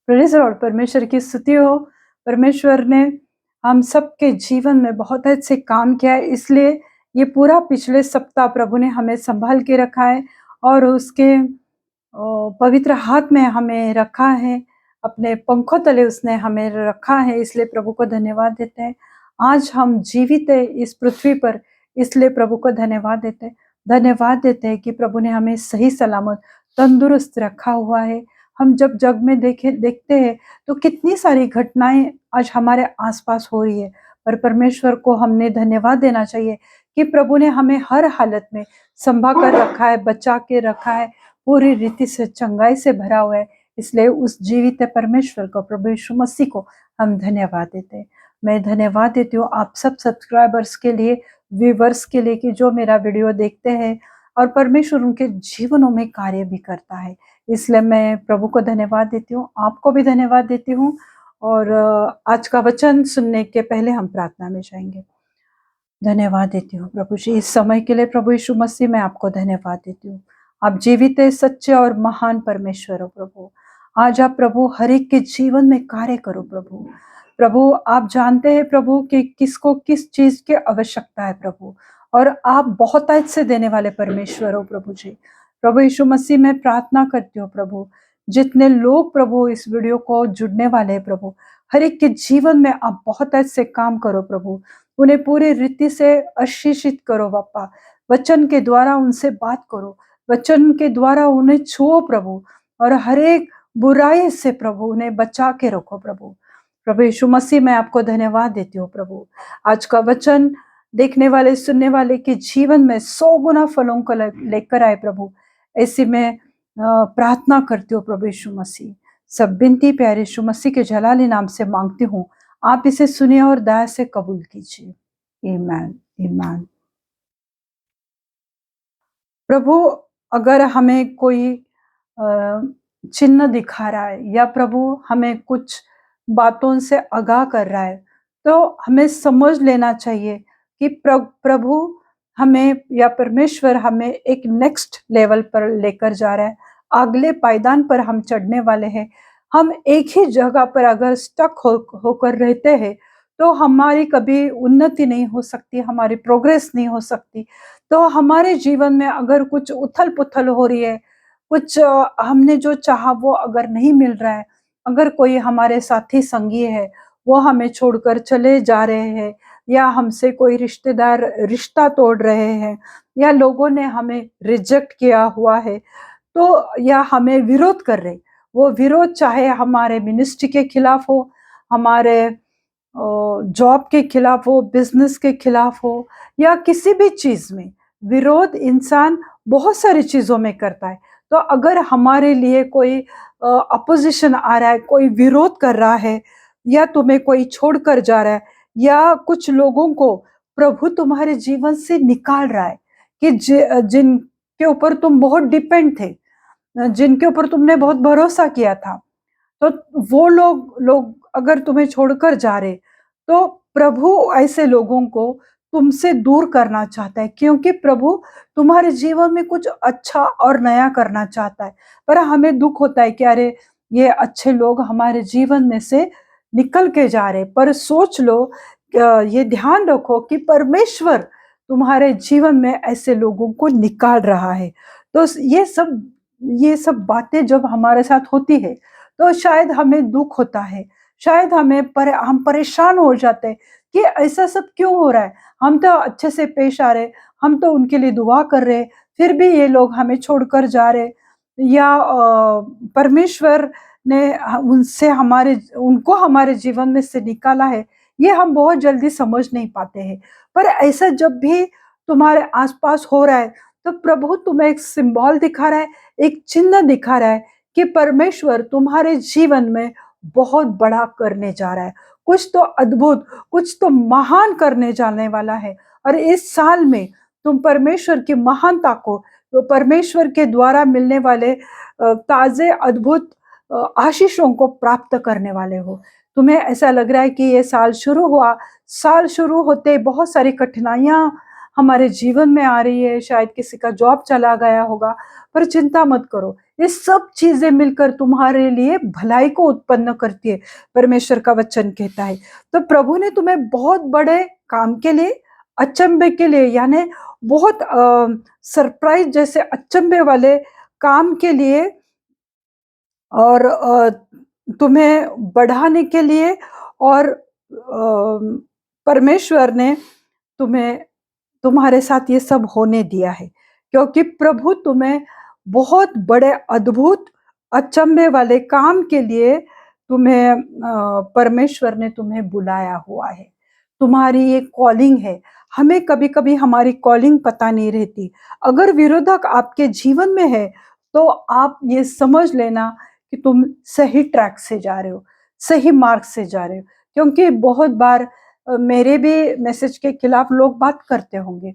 Praise Lord, परमेश्वर की स्तुति हो। परमेश्वर ने हम सबके जीवन में बहुत अच्छे काम किया है, इसलिए ये पूरा पिछले सप्ताह प्रभु ने हमें संभाल के रखा है और उसके पवित्र हाथ में हमें रखा है, अपने पंखों तले उसने हमें रखा है, इसलिए प्रभु को धन्यवाद देते हैं। आज हम जीवित है इस पृथ्वी पर, इसलिए प्रभु को धन्यवाद देते हैं। धन्यवाद देते हैं कि प्रभु ने हमें सही सलामत तंदुरुस्त रखा हुआ है। हम जब जग में देखते हैं तो कितनी सारी घटनाएं आज हमारे आसपास हो रही है, पर परमेश्वर को हमने धन्यवाद देना चाहिए कि प्रभु ने हमें हर हालत में संभा कर रखा है, बचा के रखा है, पूरी रीति से चंगाई से भरा हुआ है। इसलिए उस जीवित परमेश्वर को, प्रभु यीशु मसीह को हम धन्यवाद देते हैं। मैं धन्यवाद देती हूँ आप सब सब्सक्राइबर्स के लिए, व्यूवर्स के लिए कि जो मेरा वीडियो देखते हैं और परमेश्वर उनके जीवनों में कार्य भी करता है। इसलिए मैं प्रभु को धन्यवाद देती हूँ, आपको भी धन्यवाद देती हूँ। और आज का वचन सुनने के पहले हम प्रार्थना में जाएंगे। धन्यवाद देती हूँ प्रभु जी इस समय के लिए। प्रभु यीशु मसीह मैं आपको धन्यवाद देती हूँ। आप जीवित है, सच्चे और महान परमेश्वर हो प्रभु। आज आप प्रभु हर एक के जीवन में कार्य करो प्रभु। प्रभु आप जानते हैं प्रभु कि किसको किस चीज की आवश्यकता है प्रभु, और आप बहुत से देने वाले परमेश्वर हो प्रभु जी। प्रभु यीशु मसीह मैं प्रार्थना करती हूँ प्रभु, जितने लोग प्रभु इस वीडियो को जुड़ने वाले हैं प्रभु, हर एक के जीवन में आप बहुत ऐसे काम करो प्रभु, उन्हें पूरी रीति से आशीषित करो बापा। वचन के द्वारा उनसे बात करो, वचन के द्वारा उन्हें छुओ प्रभु, और हर एक बुराई से प्रभु उन्हें बचा के रखो प्रभु। प्रभु यीशु मसीह मैं आपको धन्यवाद देती हूँ प्रभु। आज का वचन देखने वाले सुनने वाले के जीवन में 100 गुना फलों को लेकर आए प्रभु। ऐसे में प्रार्थना करती हूँ प्रभु यीशु मसीह। सब बिनती प्यारे यीशु मसीह के जलाली नाम से मांगती हूँ, आप इसे सुनिए और दया से कबूल कीजिए। आमीन, आमीन। प्रभु अगर हमें कोई चिन्ह दिखा रहा है या प्रभु हमें कुछ बातों से आगाह कर रहा है, तो हमें समझ लेना चाहिए कि प्रभु हमें या परमेश्वर हमें एक नेक्स्ट लेवल पर लेकर जा रहा है, अगले पायदान पर हम चढ़ने वाले हैं। हम एक ही जगह पर अगर स्टक होकर रहते हैं तो हमारी कभी उन्नति नहीं हो सकती, हमारी प्रोग्रेस नहीं हो सकती। तो हमारे जीवन में अगर कुछ उथल-पुथल हो रही है, कुछ हमने जो चाहा वो अगर नहीं मिल रहा है, अगर कोई हमारे साथी संगी है, वो हमें छोड़कर चले जा रहे हैं, या हमसे कोई रिश्तेदार रिश्ता तोड़ रहे हैं, या लोगों ने हमें रिजेक्ट किया हुआ है, तो या हमें विरोध कर रहे, वो विरोध चाहे हमारे मिनिस्ट्री के खिलाफ हो, हमारे जॉब के खिलाफ हो, बिजनेस के खिलाफ हो, या किसी भी चीज में विरोध इंसान बहुत सारी चीजों में करता है। तो अगर हमारे लिए कोई अपोजिशन आ रहा है, कोई विरोध कर रहा है, या तुम्हें कोई छोड़कर जा रहा है, या कुछ लोगों को प्रभु तुम्हारे जीवन से निकाल रहा है कि जिनके ऊपर तुम बहुत डिपेंड थे, जिनके ऊपर तुमने बहुत भरोसा किया था, तो वो लोग अगर तुम्हें छोड़कर जा रहे, तो प्रभु ऐसे लोगों को तुमसे दूर करना चाहता है, क्योंकि प्रभु तुम्हारे जीवन में कुछ अच्छा और नया करना चाहता है। पर हमें दुख होता है कि अरे ये अच्छे लोग हमारे जीवन में से निकल के जा रहे, पर सोच लो, ये ध्यान रखो कि परमेश्वर तुम्हारे जीवन में ऐसे लोगों को निकाल रहा है। तो ये सब बातें जब हमारे साथ होती है तो शायद हमें दुख होता है, शायद हम परेशान हो जाते हैं कि ऐसा सब क्यों हो रहा है। हम तो अच्छे से पेश आ रहे, हम तो उनके लिए दुआ कर रहे, फिर भी ये लोग हमें छोड़कर जा रहे, या परमेश्वर ने उनसे उनको हमारे जीवन में से निकाला है, ये हम बहुत जल्दी समझ नहीं पाते हैं। पर ऐसा जब भी तुम्हारे आसपास हो रहा है, तो प्रभु तुम्हें एक सिंबल दिखा रहा है, एक चिन्ह दिखा रहा है कि परमेश्वर तुम्हारे जीवन में बहुत बड़ा करने जा रहा है, कुछ तो अद्भुत, कुछ तो महान करने जाने वाला है। और इस साल में तुम परमेश्वर की महानता को, तो परमेश्वर के द्वारा मिलने वाले ताजे अद्भुत आशीषों को प्राप्त करने वाले हो। तुम्हें ऐसा लग रहा है कि ये साल शुरू हुआ, साल शुरू होते बहुत सारी कठिनाइयां हमारे जीवन में आ रही है, शायद किसी का जॉब चला गया होगा, पर चिंता मत करो, ये सब चीजें मिलकर तुम्हारे लिए भलाई को उत्पन्न करती है, परमेश्वर का वचन कहता है। तो प्रभु ने तुम्हें बहुत बड़े काम के लिए, अचंभे के लिए, यानी बहुत सरप्राइज जैसे अचंभे वाले काम के लिए और तुम्हें बढ़ाने के लिए, और परमेश्वर ने तुम्हें तुम्हारे साथ ये सब होने दिया है, क्योंकि प्रभु तुम्हें बहुत बड़े अद्भुत अचंभे वाले काम के लिए तुम्हें परमेश्वर ने तुम्हें बुलाया हुआ है। तुम्हारी ये कॉलिंग है। हमें कभी कभी हमारी कॉलिंग पता नहीं रहती। अगर विरोधक आपके जीवन में है तो आप ये समझ लेना कि तुम सही ट्रैक से जा रहे हो, सही मार्ग से जा रहे हो। क्योंकि बहुत बार मेरे भी मैसेज के खिलाफ लोग बात करते होंगे,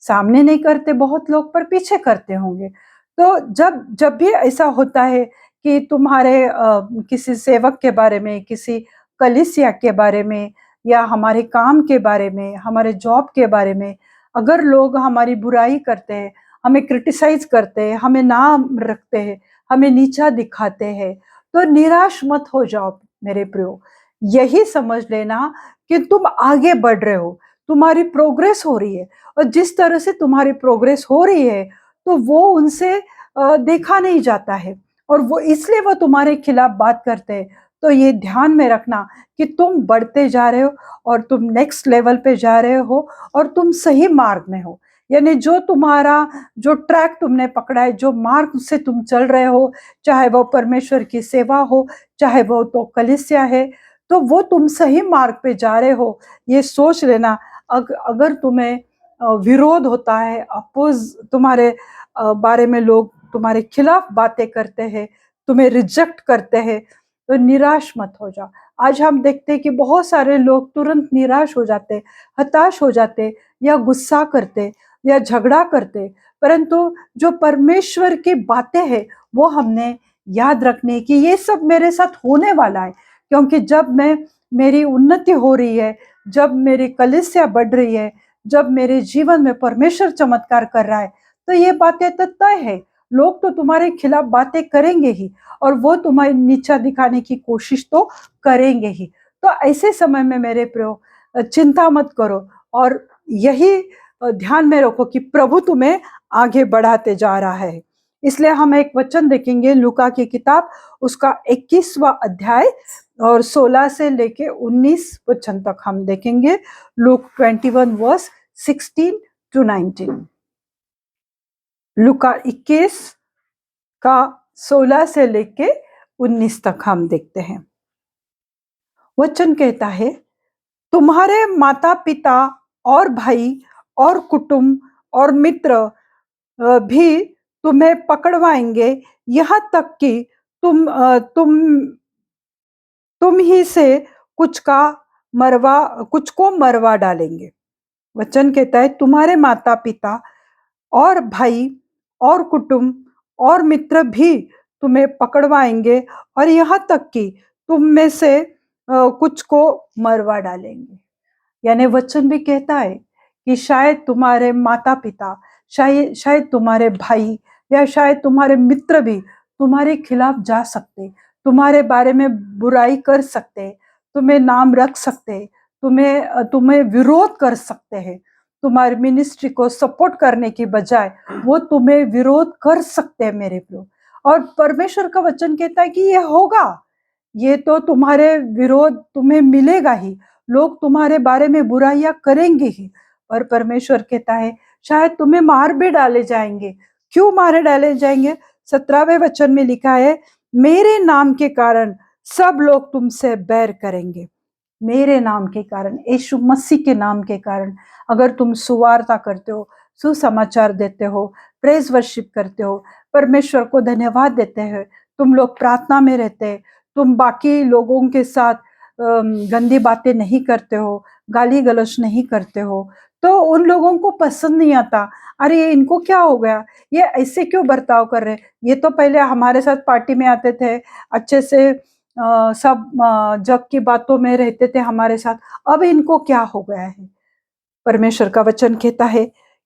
सामने नहीं करते बहुत लोग, पर पीछे करते होंगे। तो जब जब भी ऐसा होता है कि तुम्हारे किसी सेवक के बारे में, किसी कलीसिया के बारे में, या हमारे काम के बारे में, हमारे जॉब के बारे में, अगर लोग हमारी बुराई करते हैं, हमें क्रिटिसाइज करते हैं, हमें नाम रखते हैं, हमें नीचा दिखाते हैं, तो निराश मत हो जाओ मेरे प्रियो। यही समझ लेना कि तुम आगे बढ़ रहे हो, तुम्हारी प्रोग्रेस हो रही है। और जिस तरह से तुम्हारी प्रोग्रेस हो रही है तो वो उनसे देखा नहीं जाता है, और वो इसलिए वो तुम्हारे खिलाफ बात करते हैं। तो ये ध्यान में रखना कि तुम बढ़ते जा रहे हो, और तुम नेक्स्ट लेवल पे जा रहे हो, और तुम सही मार्ग में हो। यानी जो तुम्हारा जो ट्रैक तुमने पकड़ा है, जो मार्ग से तुम चल रहे हो, चाहे वो परमेश्वर की सेवा हो, चाहे वो तो कलीसिया है, तो वो तुम सही मार्ग पे जा रहे हो, ये सोच लेना। अगर तुम्हें विरोध होता है, अपोज तुम्हारे बारे में लोग तुम्हारे खिलाफ बातें करते हैं, तुम्हें रिजेक्ट करते हैं, तो निराश मत हो जाओ। आज हम देखते हैं कि बहुत सारे लोग तुरंत निराश हो जाते, हताश हो जाते, या गुस्सा करते, या झगड़ा करते। परंतु जो परमेश्वर की बातें हैं वो हमने याद रखने की, ये सब मेरे साथ होने वाला है। क्योंकि जब मेरी उन्नति हो रही है, जब मेरी कलीसिया बढ़ रही है, जब मेरे जीवन में परमेश्वर चमत्कार कर रहा है, तो ये बातें तो तय है। लोग तो तुम्हारे खिलाफ बातें करेंगे ही, और वो तुम्हें नीचा दिखाने की कोशिश तो करेंगे ही। तो ऐसे समय में मेरे प्रियो, चिंता मत करो, और यही ध्यान में रखो कि प्रभु तुम्हें आगे बढ़ाते जा रहा है। इसलिए हम एक वचन देखेंगे, लूका की किताब, उसका 21वां अध्याय और 16 से लेके 19 वचन तक हम देखेंगे। Luke 21 verse 16 to 19। लूका 21 का 16 से लेके 19 तक हम देखते हैं। वचन कहता है, तुम्हारे माता पिता और भाई और कुटुंब और मित्र भी तुम्हें पकड़वाएंगे, यहाँ तक कि तुम ही से कुछ को मरवा डालेंगे। वचन कहता है, तुम्हारे माता पिता और भाई और कुटुंब और मित्र भी तुम्हें पकड़वाएंगे, और यहाँ तक कि तुम में से कुछ को मरवा डालेंगे। यानी वचन भी कहता है कि शायद तुम्हारे माता पिता, शायद तुम्हारे भाई, या शायद तुम्हारे मित्र भी तुम्हारे खिलाफ जा सकते, तुम्हारे बारे में बुराई कर सकते, तुम्हें नाम रख सकते, तुम्हें विरोध कर सकते हैं। तुम्हारी मिनिस्ट्री को सपोर्ट करने की बजाय वो तुम्हें विरोध कर सकते हैं मेरे प्रियो। और परमेश्वर का वचन कहता है कि ये होगा, ये तो तुम्हारे विरोध तुम्हें मिलेगा ही, लोग तुम्हारे बारे में बुराइयां करेंगे ही। और परमेश्वर कहता है शायद तुम्हें मार भी डाले जाएंगे। क्यों मारे डाले जाएंगे? 17वें वचन में लिखा है, मेरे नाम के कारण सब लोग तुमसे बैर करेंगे। मेरे नाम के कारण, यीशु मसीह के नाम के कारण, अगर तुम सुवार्ता करते हो, सुसमाचार देते हो, प्रेज वर्शिप करते हो, परमेश्वर को धन्यवाद देते हैं, तुम लोग प्रार्थना में रहते हैं, तुम बाकी लोगों के साथ गंदी बातें नहीं करते हो, गाली गलौज नहीं करते हो, तो उन लोगों को पसंद नहीं आता। अरे ये इनको क्या हो गया, ये ऐसे क्यों बर्ताव कर रहे, ये तो पहले हमारे साथ पार्टी में आते थे, अच्छे से सब जग की बातों में रहते थे हमारे साथ, अब इनको क्या हो गया है? परमेश्वर का वचन कहता है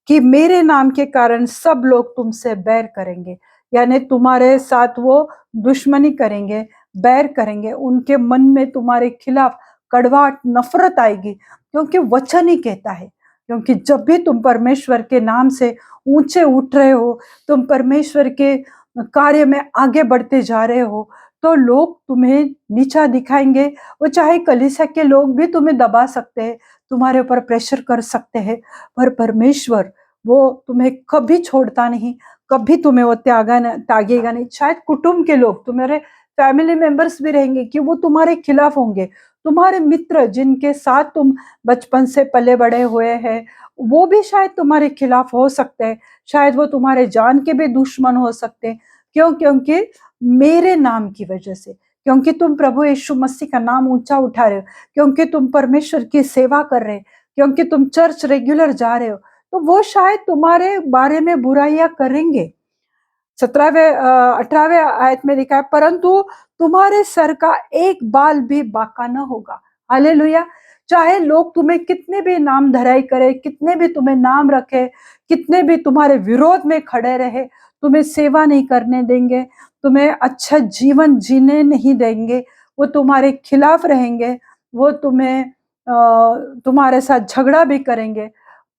कि मेरे नाम के कारण सब लोग तुमसे बैर करेंगे। यानी तुम्हारे साथ वो दुश्मनी करेंगे, बैर करेंगे, उनके मन में तुम्हारे खिलाफ कड़वाहट, नफरत आएगी, क्योंकि वचन ही कहता है। क्योंकि जब भी तुम परमेश्वर के नाम से ऊंचे उठ रहे हो, तुम परमेश्वर के कार्य में आगे बढ़ते जा रहे हो, तो लोग तुम्हें नीचा दिखाएंगे। वो चाहे कलीसिया के लोग भी तुम्हें दबा सकते हैं, तुम्हारे ऊपर प्रेशर कर सकते हैं, पर परमेश्वर वो तुम्हें कभी छोड़ता नहीं, कभी तुम्हें वो त्यागेगा नहीं। शायद कुटुंब के लोग, तुम्हारे फैमिली मेंबर्स भी रहेंगे कि वो तुम्हारे खिलाफ होंगे, तुम्हारे मित्र जिनके साथ तुम बचपन से पले बड़े हुए हैं, वो भी शायद तुम्हारे खिलाफ हो सकते हैं, शायद वो तुम्हारे जान के भी दुश्मन हो सकते हैं। क्यों? क्योंकि मेरे नाम की वजह से, क्योंकि तुम प्रभु यीशु मसीह का नाम ऊंचा उठा रहे हो, क्योंकि तुम परमेश्वर की सेवा कर रहे हो, क्योंकि तुम चर्च रेगुलर जा रहे हो, तो वो शायद तुम्हारे बारे में बुराइयां करेंगे। 18वें आयत में लिखा है, परंतु तुम्हारे सर का एक बाल भी बाका न होगा। हालेलुया। चाहे लोग तुम्हें कितने भी नाम धराई करे, कितने भी तुम्हें नाम रखे, कितने भी तुम्हारे विरोध में खड़े रहे, तुम्हें सेवा नहीं करने देंगे, तुम्हें अच्छा जीवन जीने नहीं देंगे, वो तुम्हारे खिलाफ रहेंगे, वो तुम्हारे साथ झगड़ा भी करेंगे,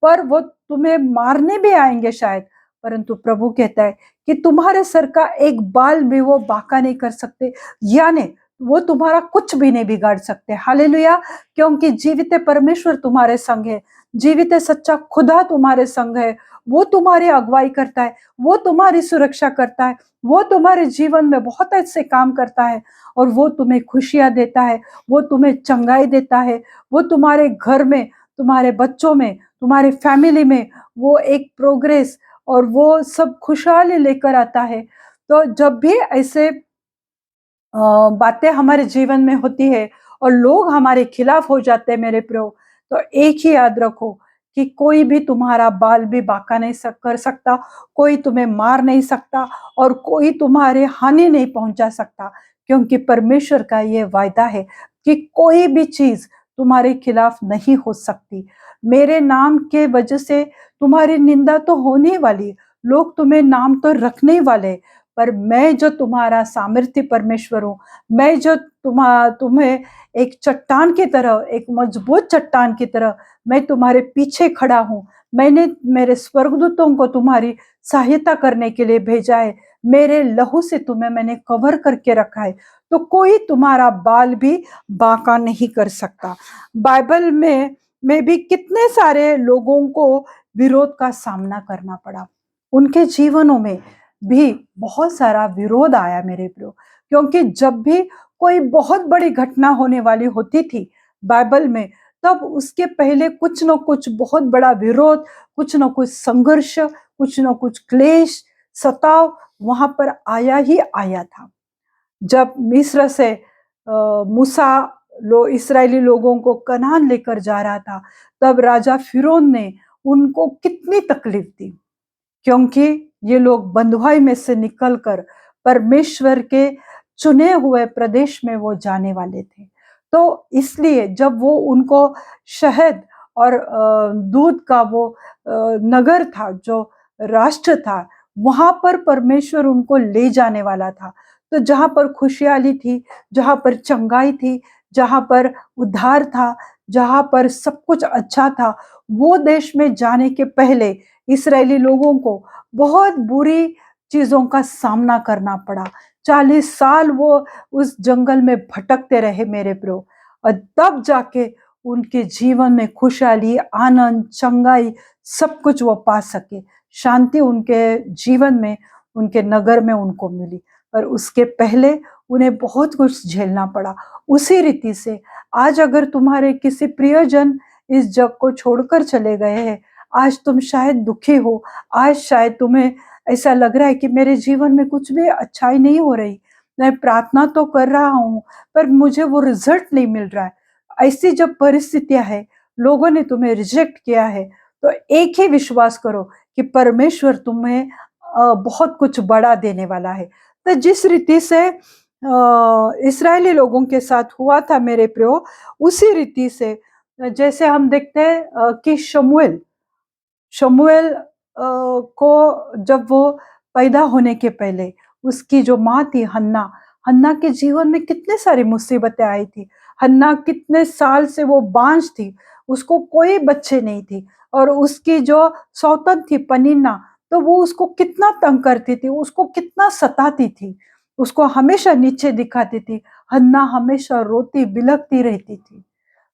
पर वो तुम्हें मारने भी आएंगे शायद, परंतु प्रभु कहता है कि तुम्हारे सर का एक बाल भी वो बाका नहीं कर सकते, यानी वो तुम्हारा कुछ भी नहीं बिगाड़ सकते। हालेलुया। क्योंकि जीवित परमेश्वर तुम्हारे संग है, जीवित सच्चा खुदा तुम्हारे संग है, वो तुम्हारी अगुवाई करता है, वो तुम्हारी सुरक्षा करता है, वो तुम्हारे जीवन में बहुत ऐसे काम करता है, और वो तुम्हें खुशियां देता है, वो तुम्हें चंगाई देता है, वो तुम्हारे घर में, तुम्हारे बच्चों में, तुम्हारे फैमिली में वो एक प्रोग्रेस और वो सब खुशहाली लेकर आता है। तो जब भी ऐसे बातें हमारे जीवन में होती है और लोग हमारे खिलाफ हो जाते हैं मेरे प्रियो, तो एक ही याद रखो कि कोई भी तुम्हारा बाल भी बाका नहीं कर सकता, कोई तुम्हें मार नहीं सकता, और कोई तुम्हारे हानि नहीं पहुंचा सकता, क्योंकि परमेश्वर का ये वायदा है कि कोई भी चीज तुम्हारे खिलाफ नहीं हो सकती। मेरे नाम के वजह से तुम्हारी निंदा तो होने वाली, लोग तुम्हें नाम तो रखने वाले, पर मैं जो तुम्हारा सामर्थ्य परमेश्वर हूँ, मैं जो तुम्हें एक चट्टान की तरह, एक मजबूत चट्टान की तरह मैं तुम्हारे पीछे खड़ा हूँ। मैंने मेरे स्वर्गदूतों को तुम्हारी सहायता करने के लिए भेजा है, मेरे लहू से तुम्हें मैंने कवर करके रखा है, तो कोई तुम्हारा बाल भी बांका नहीं कर सकता। बाइबल में भी कितने सारे लोगों को विरोध का सामना करना पड़ा, उनके जीवनों में भी बहुत सारा विरोध आया मेरे प्रियो। क्योंकि जब भी कोई बहुत बड़ी घटना होने वाली होती थी बाइबल में, तब उसके पहले कुछ न कुछ बहुत बड़ा विरोध, कुछ न कुछ संघर्ष, कुछ न कुछ क्लेश, सताव वहां पर आया ही आया था। जब मिस्र से मूसा इसराइली लोगों को कनान लेकर जा रहा था, तब राजा फिरौन ने उनको कितनी तकलीफ दी, क्योंकि ये लोग बंधुआई में से निकलकर परमेश्वर के चुने हुए प्रदेश में वो जाने वाले थे। तो इसलिए जब वो उनको शहद और दूध का वो नगर था, जो राष्ट्र था, वहां पर परमेश्वर उनको ले जाने वाला था। तो जहां पर खुशहाली थी, जहां पर चंगाई थी, जहां पर उद्धार था, जहां पर सब कुछ अच्छा था, वो देश में जाने के पहले इसराइली लोगों को बहुत बुरी चीजों का सामना करना पड़ा। 40 साल वो उस जंगल में भटकते रहे मेरे प्रियो, और तब जाके उनके जीवन में खुशहाली, आनंद, चंगाई सब कुछ वो पा सके, शांति उनके जीवन में, उनके नगर में उनको मिली। पर उसके पहले उन्हें बहुत कुछ झेलना पड़ा। उसी रीति से आज अगर तुम्हारे किसी प्रियजन इस जग को छोड़कर चले गए हैं, आज तुम शायद दुखी हो, आज शायद तुम्हें ऐसा लग रहा है कि मेरे जीवन में कुछ भी अच्छाई नहीं हो रही, मैं प्रार्थना तो कर रहा हूँ पर मुझे वो रिजल्ट नहीं मिल रहा है। ऐसी जब परिस्थितियां है, लोगों ने तुम्हें रिजेक्ट किया है, तो एक ही विश्वास करो कि परमेश्वर तुम्हें बहुत कुछ बड़ा देने वाला है। तो जिस रीति से इसराइली लोगों के साथ हुआ था मेरे प्रियो, उसी रीति से जैसे हम देखते हैं कि शमूएल को जब वो पैदा होने के पहले उसकी जो माँ थी हन्ना, हन्ना के जीवन में कितने सारी मुसीबतें आई थी। हन्ना कितने साल से वो बांझ थी, उसको कोई बच्चे नहीं थी, और उसकी जो सौतन थी पनीना, तो वो उसको कितना तंग करती थी, उसको कितना सताती थी, उसको हमेशा नीचे दिखाती थी। हन्ना हमेशा रोती बिलखती रहती थी।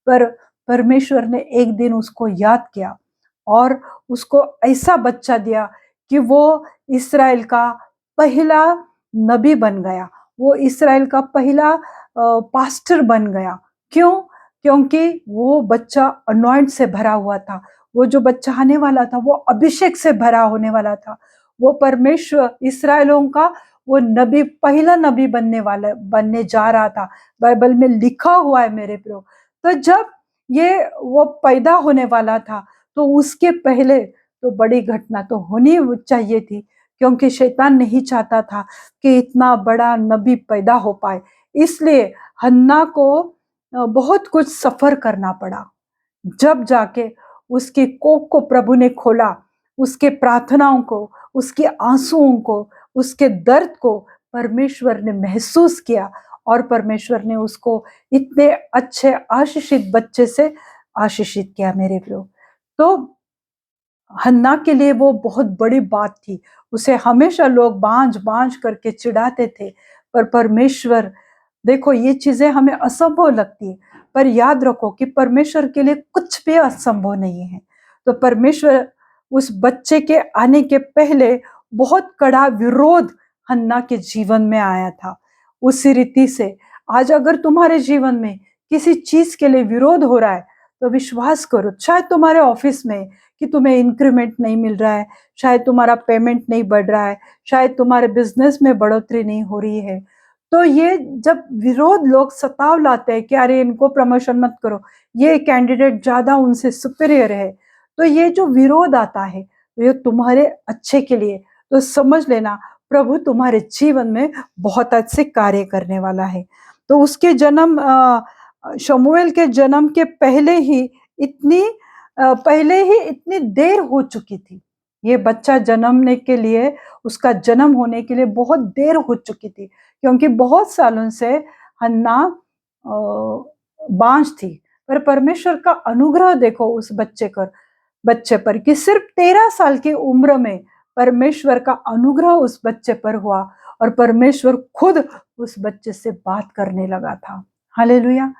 पर परमेश्वर ने एक दिन उसको याद किया और उसको ऐसा बच्चा दिया कि वो इसराइल का पहला नबी बन गया, वो इसराइल का पहला पास्टर बन गया। क्यों? क्योंकि वो बच्चा अनॉइंट से भरा हुआ था। वो जो बच्चा आने वाला था वो अभिषेक से भरा होने वाला था। वो परमेश्वर इसराइलों का वो नबी, पहला नबी बनने जा रहा था। बाइबल में लिखा हुआ है मेरे प्रियो। तो जब ये वो पैदा होने वाला था, तो उसके पहले तो बड़ी घटना तो होनी चाहिए थी, क्योंकि शैतान नहीं चाहता था कि इतना बड़ा नबी पैदा हो पाए। इसलिए हन्ना को बहुत कुछ सफर करना पड़ा। जब जाके उसकी कोख को प्रभु ने खोला, उसके प्रार्थनाओं को, उसके आंसुओं को, उसके दर्द को परमेश्वर ने महसूस किया, और परमेश्वर ने उसको इतने अच्छे आशीषित बच्चे से आशीषित किया मेरे प्रियो। तो हन्ना के लिए वो बहुत बड़ी बात थी। उसे हमेशा लोग बांझ करके चिढ़ाते थे, पर परमेश्वर, देखो ये चीजें हमें असंभव लगती है, पर याद रखो कि परमेश्वर के लिए कुछ भी असंभव नहीं है। तो परमेश्वर उस बच्चे के आने के पहले बहुत कड़ा विरोध हन्ना के जीवन में आया था। उसी रीति से आज अगर तुम्हारे जीवन में किसी चीज के लिए विरोध हो रहा है, तो विश्वास करो, शायद तुम्हारे ऑफिस में कि तुम्हें इंक्रीमेंट नहीं मिल रहा है, शायद तुम्हारा पेमेंट नहीं बढ़ रहा है, शायद तुम्हारे बिजनेस में बढ़ोतरी नहीं हो रही है। तो ये जब विरोध लोग सताव लाते हैं कि अरे इनको प्रमोशन मत करो, ये कैंडिडेट ज्यादा उनसे सुपीरियर है, तो ये जो विरोध आता है तो ये तुम्हारे अच्छे के लिए, तो समझ लेना प्रभु तुम्हारे जीवन में बहुत अच्छे कार्य करने वाला है। तो उसके जन्म शमूएल के जन्म के पहले ही इतनी देर हो चुकी थी। ये बच्चा जन्मने के लिए, उसका जन्म होने के लिए बहुत देर हो चुकी थी, क्योंकि बहुत सालों से हन्ना बांझ थी। पर परमेश्वर का अनुग्रह देखो उस बच्चे पर कि सिर्फ 13 साल की उम्र में परमेश्वर का अनुग्रह उस बच्चे पर हुआ, और परमेश्वर खुद उस बच्चे से बात करने लगा था। हालेलुया।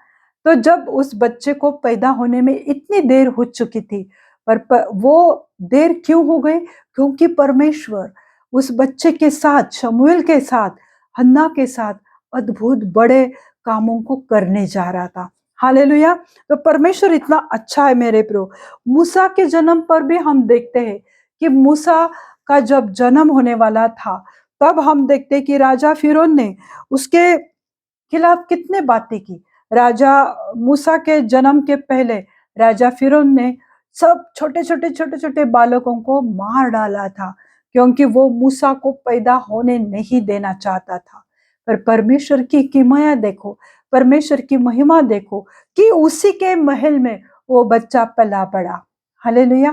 तो जब उस बच्चे को पैदा होने में इतनी देर हो चुकी थी, पर वो देर क्यों हो गई? क्योंकि परमेश्वर उस बच्चे के साथ, शमूएल के साथ, हन्ना के साथ अद्भुत बड़े कामों को करने जा रहा था। हालेलुया। तो परमेश्वर इतना अच्छा है मेरे प्रियो। मूसा के जन्म पर भी हम देखते हैं कि मूसा का जब जन्म होने वाला था, तब हम देखते हैं कि राजा फिरौन ने उसके खिलाफ कितने बातें की। राजा मूसा के जन्म के पहले राजा फिरौन ने सब छोटे छोटे बालकों को मार डाला था, क्योंकि वो मूसा को पैदा होने नहीं देना चाहता था। पर परमेश्वर की किमया देखो, परमेश्वर की महिमा देखो कि उसी के महल में वो बच्चा पला बड़ा। हालेलुया।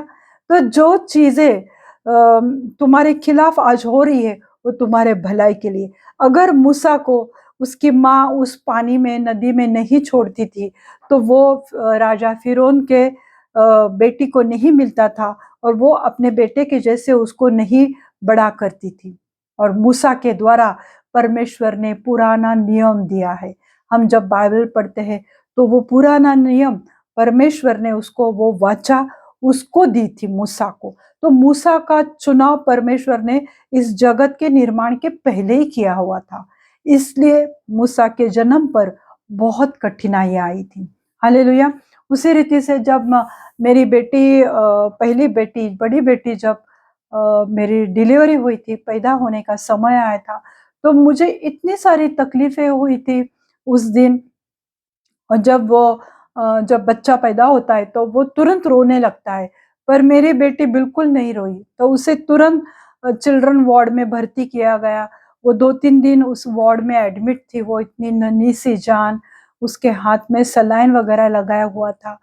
तो जो चीजें तुम्हारे खिलाफ आज हो रही है, वो तुम्हारे भलाई के लिए। अगर मूसा को उसकी माँ उस पानी में, नदी में नहीं छोड़ती थी, तो वो राजा फिरौन के बेटी को नहीं मिलता था, और वो अपने बेटे के जैसे उसको नहीं बड़ा करती थी। और मूसा के द्वारा परमेश्वर ने पुराना नियम दिया है। हम जब बाइबल पढ़ते हैं तो वो पुराना नियम परमेश्वर ने उसको, वो वाचा उसको दी थी मूसा को। तो मूसा का चुनाव परमेश्वर ने इस जगत के निर्माण के पहले ही किया हुआ था, इसलिए मूसा के जन्म पर बहुत कठिनाइयां आई थी। हालेलुया। उसी रीति से जब मेरी बेटी, पहली बेटी, बड़ी बेटी, जब मेरी डिलीवरी हुई थी, पैदा होने का समय आया था, तो मुझे इतनी सारी तकलीफें हुई थी उस दिन। और जब बच्चा पैदा होता है तो वो तुरंत रोने लगता है, पर मेरी बेटी बिल्कुल नहीं रोई, तो उसे तुरंत चिल्ड्रन वार्ड में भर्ती किया गया। वो 2-3 दिन उस वार्ड में एडमिट थी। वो इतनी नन्ही सी जान, उसके हाथ में सलाइन वगैरह लगाया हुआ था।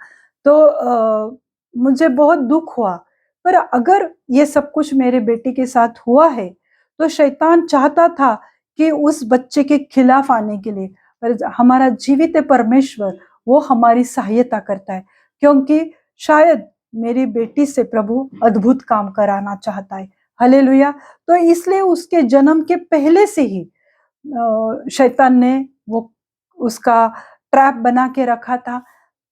तो मुझे बहुत दुख हुआ। पर अगर ये सब कुछ मेरे बेटी के साथ हुआ है, तो शैतान चाहता था कि उस बच्चे के खिलाफ आने के लिए, पर हमारा जीवित परमेश्वर वो हमारी सहायता करता है, क्योंकि शायद मेरी बेटी से प्रभु अद्भुत काम कराना चाहता है। हालेलुया। तो इसलिए उसके जन्म के पहले से ही शैतान ने वो उसका ट्रैप बना के रखा था,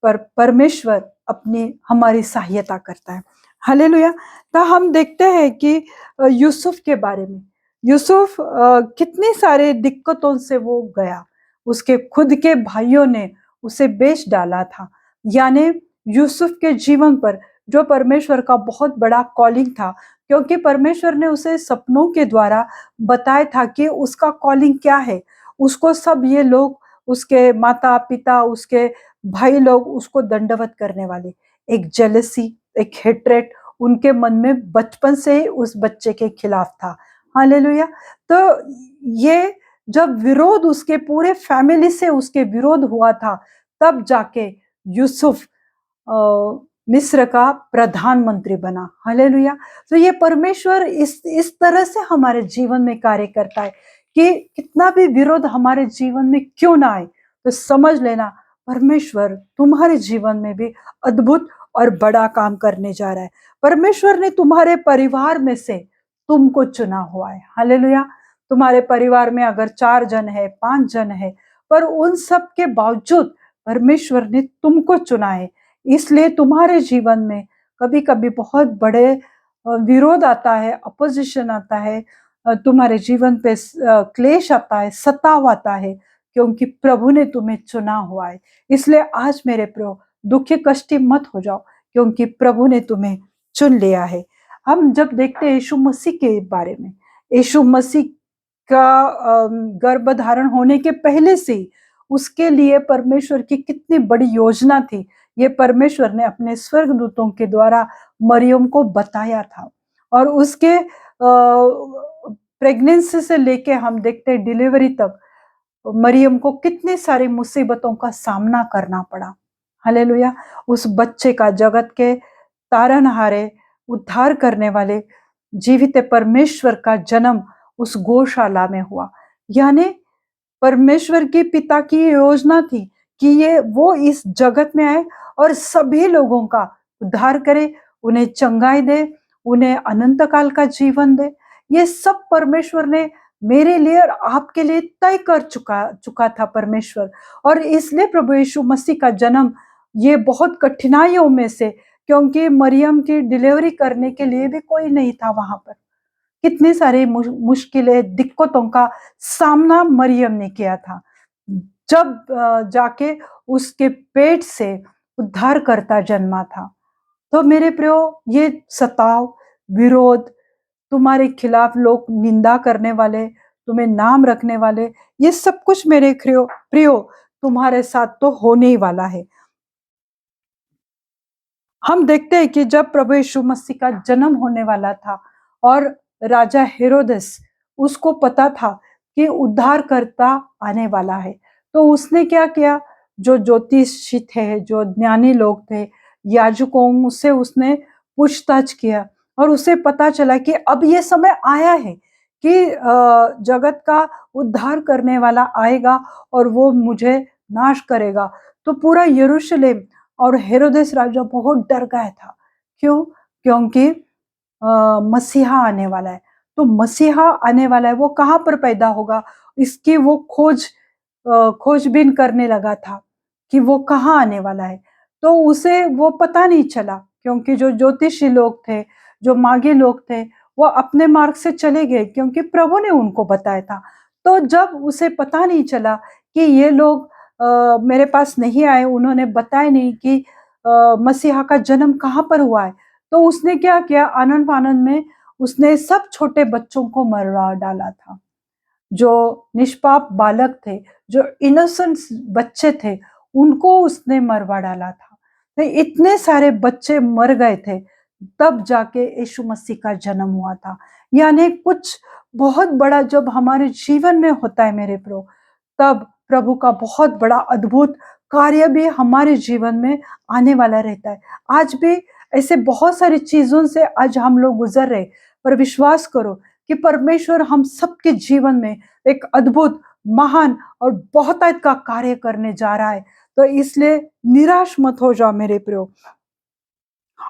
पर परमेश्वर अपनी हमारी सहायता करता है। हालेलुया। तो हम देखते हैं कि यूसुफ के बारे में, यूसुफ कितनी सारे दिक्कतों से वो गया, उसके खुद के भाइयों ने उसे बेच डाला था। यानी यूसुफ के जीवन पर जो परमेश्वर का बहुत बड़ा कॉलिंग था, क्योंकि परमेश्वर ने उसे सपनों के द्वारा बताया था कि उसका कॉलिंग क्या है। उसको सब ये लोग, उसके माता पिता, उसके भाई लोग उसको दंडवत करने वाले। एक जेलसी, एक हेट्रेट उनके मन में बचपन से ही उस बच्चे के खिलाफ था। हालेलुया। तो ये जब विरोध उसके पूरे फैमिली से उसके विरोध हुआ था, तब जाके यूसुफ मिस्र का प्रधानमंत्री बना। हालेलुया। तो ये परमेश्वर इस तरह से हमारे जीवन में कार्य करता है कि कितना भी विरोध हमारे जीवन में क्यों ना आए, तो समझ लेना परमेश्वर तुम्हारे जीवन में भी अद्भुत और बड़ा काम करने जा रहा है। परमेश्वर ने तुम्हारे परिवार में से तुमको चुना हुआ है। हालेलुया। तुम्हारे परिवार में अगर 4 जन है, 5 जन है, पर उन सब के बावजूद परमेश्वर ने तुमको चुना है। इसलिए तुम्हारे जीवन में कभी कभी बहुत बड़े विरोध आता है, अपोजिशन आता है, तुम्हारे जीवन पे क्लेश आता है, सताव आता है, क्योंकि प्रभु ने तुम्हें चुना हुआ है। इसलिए आज मेरे प्रियो दुखी कष्टी मत हो जाओ, क्योंकि प्रभु ने तुम्हें चुन लिया है। हम जब देखते हैं यीशु मसीह के बारे में, यीशु मसीह का गर्भ धारण होने के पहले से ही उसके लिए परमेश्वर की कितनी बड़ी योजना थी, ये परमेश्वर ने अपने स्वर्गदूतों के द्वारा मरियम को बताया था। और उसके प्रेगनेंसी से लेके हम देखते हैं डिलीवरी तक मरियम को कितने सारी मुसीबतों का सामना करना पड़ा। हालेलुया। उस बच्चे का, जगत के तारनहारे, उद्धार करने वाले जीवित परमेश्वर का जन्म उस गौशाला में हुआ। यानी परमेश्वर के पिता की योजना थी कि ये वो इस जगत में आए और सभी लोगों का उद्धार करे, उन्हें चंगाई दे, उन्हें अनंत काल का जीवन दे। ये सब परमेश्वर ने मेरे लिए और आपके लिए तय कर चुका चुका था परमेश्वर। और इसलिए प्रभु यीशु मसीह का जन्म ये बहुत कठिनाइयों में से, क्योंकि मरियम की डिलीवरी करने के लिए भी कोई नहीं था वहां पर। कितने सारे मुश्किलें, दिक्कतों का सामना मरियम ने किया था, जब जाके उसके पेट से उद्धार करता जन्मा था। तो मेरे प्रियो, ये सताव, विरोध, तुम्हारे खिलाफ लोग निंदा करने वाले, तुम्हें नाम रखने वाले, ये सब कुछ मेरे प्रियो तुम्हारे साथ तो होने ही वाला है। हम देखते हैं कि जब प्रभु यीशु मसीह का जन्म होने वाला था और राजा हेरोदेस, उसको पता था कि उद्धारकर्ता आने वाला है, तो उसने क्या किया, जो ज्योतिषी थे, जो ज्ञानी लोग थे, याजकों से उसने पूछताछ किया और उसे पता चला कि अब ये समय आया है कि जगत का उद्धार करने वाला आएगा और वो मुझे नाश करेगा। तो पूरा यरूशलेम और हेरोदेस राजा बहुत डर गया था। क्यों? क्योंकि मसीहा आने वाला है। तो मसीहा आने वाला है, वो कहाँ पर पैदा होगा, इसकी वो खोजबीन करने लगा था कि वो कहाँ आने वाला है। तो उसे वो पता नहीं चला, क्योंकि जो ज्योतिषी लोग थे, जो मागी लोग थे, वो अपने मार्ग से चले गए, क्योंकि प्रभु ने उनको बताया था। तो जब उसे पता नहीं चला कि ये लोग मेरे पास नहीं आए, उन्होंने बताया नहीं कि मसीहा का जन्म कहाँ पर हुआ है, तो उसने क्या किया, आनंद फानंद में उसने सब छोटे बच्चों को मरवा डाला था। जो निष्पाप बालक थे, जो इनोसेंट बच्चे थे, उनको उसने मरवा डाला था। तो इतने सारे बच्चे मर गए थे, तब जाके यीशु मसीह का जन्म हुआ था। यानी कुछ बहुत बड़ा जब हमारे जीवन में होता है मेरे प्रो, तब प्रभु का बहुत बड़ा अद्भुत कार्य भी हमारे जीवन में आने वाला रहता है। आज भी ऐसे बहुत सारी चीजों से आज हम लोग गुजर रहे, पर विश्वास करो, कि परमेश्वर हम सबके जीवन में एक अद्भुत, महान और बहुतायत का कार्य करने जा रहा है। तो इसलिए निराश मत हो जाओ मेरे प्रियो।